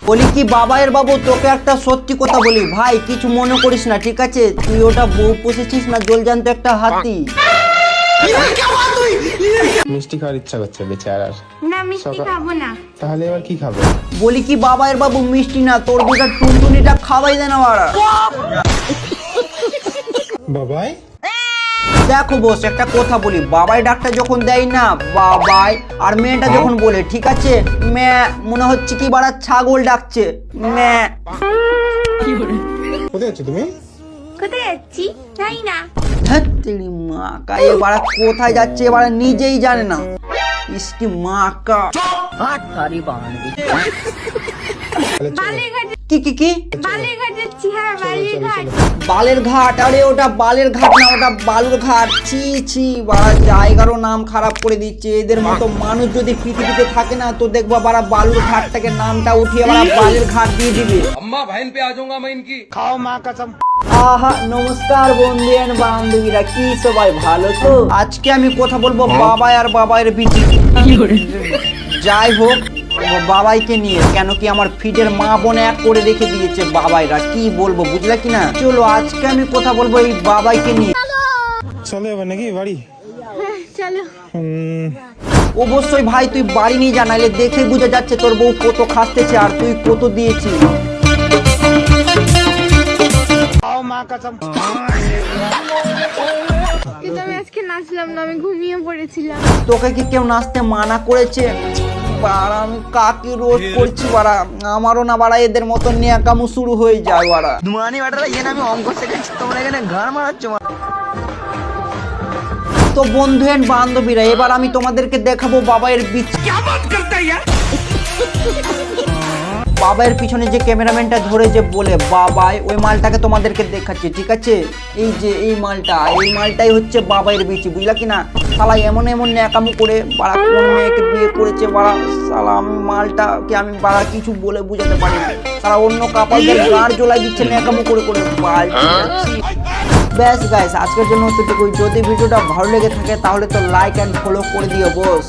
বলি কি বাবাইয়ের বাবু, তোকে একটা সত্যি কথা বলি ভাই, কিছু মনে করিস না, ঠিক আছে? তুই ওটা বউ পুষেছিস না জলজান্ত একটা হাতি। মিষ্টি খাওয়ার ইচ্ছা করছে বেচারার। না মিষ্টি খাবো না। তাহলে এবার কি খাবে? বলি কি বাবাইয়ের বাবু, মিষ্টি না, তোর দুটা টুনটুনিটা খাওয়াই দে না বাড়া। বাবাই দেখো বস, একটা কথা বলি, বাবাই ডাকটা যখন দেয় না বাবাই, আর মেয়েটা যখন বলে ঠিক আছে ম্যা, মনে হচ্ছে কি বাড়া ছাগল ডাকছে ম্যা। কোথায় আছো তুমি? কোথায় যাচ্ছি জানি না। ধ্যাৎ তেরি মা কা, এবারে কোথায় যাচ্ছে এবারে নিজেই জানে না। ইসকি মা কা বালেঘাট। কি কি কি বালেঘাট যাচ্ছি। হ্যাঁ বালেঘাট। বালের ঘাট? আরে ওটা বালের ঘাট না, ওটা বালুর ঘাট। ছি ছি বাড়া, জায়গারও নাম খারাপ করে দিচ্ছে। এদের মতো মানুষ যদি পৃথিবীতে থাকে না তো দেখবা বাড়া বালুর ঘাট থেকে নামটা উঠিয়ে বাড়া বালের ঘাট দিয়ে দিবে। अम्मा बहन पे आ जाऊंगा मैं इनकी। আহা, নমস্কার বন্ধু আর বান্ধবীরা, কি সবাই ভালো তো? আজকে আমি কথা বলবো বাবাই আর বাবাইয়ের বিটি। যাই হোক, বাবাইকে নিয়ে, কেন কি আমার ফিডের মা বোন এক করে রেখে দিয়েছে বাবাইরা, কি বলবো বুঝলে কিনা? চলো আজকে আমি কথা বলবো এই বাবাইকে নিয়ে। চলো এবার নাকি বাড়ি? চলো। অবশ্যই ভাই, তুই বাড়ি নিয়ে যা, নাইলে দেখে বুঝে যাচ্ছে তোর বউ কত খাসতেছে আর তুই কত দিয়েছিস। কিন্তু আমি আজকে নাচলাম না, আমি ঘুমিয়ে পড়েছিলাম। তোকে কি কেউ নাচতে মানা করেছে? বাড়া আমি কাকে রোজ করছি বাড়া, আমারও না বাড়া এদের মতো ন্যাকামু শুরু হয়ে যায় বাড়া। তো বন্ধু এন্ড বান্ধবীরা, এবার আমি তোমাদেরকে দেখাবো বাবাইয়ের বিচ। বাবাইয়ের পিছনে যে ক্যামেরাম্যানটা ধরে যে বলে বাবাই, ওই মালটাকে তোমাদেরকে দেখাচ্ছি, ঠিক আছে? এই যে এই মালটাই হচ্ছে বাবাইয়ের বিচি, বুঝলা কিনা? শালা এমন এমন ন্যাকামু করে বাড়া কোন মেয়েকে বিয়ে করেছে বাড়া, শালা আমি মালটাকে আমি বাড়া কিছু বলে বুঝাতে পারি না। শালা অন্য কাপড়দের গাঁড় জ্বলাই দিচ্ছে ন্যাকামু করে করে বালতি। ব্যাস গাইস, আজকের জন্য এতটুকুই। যদি ভিডিওটা ভালো লেগে থাকে তাহলে তো লাইক এন্ড ফলো করে দিও বস।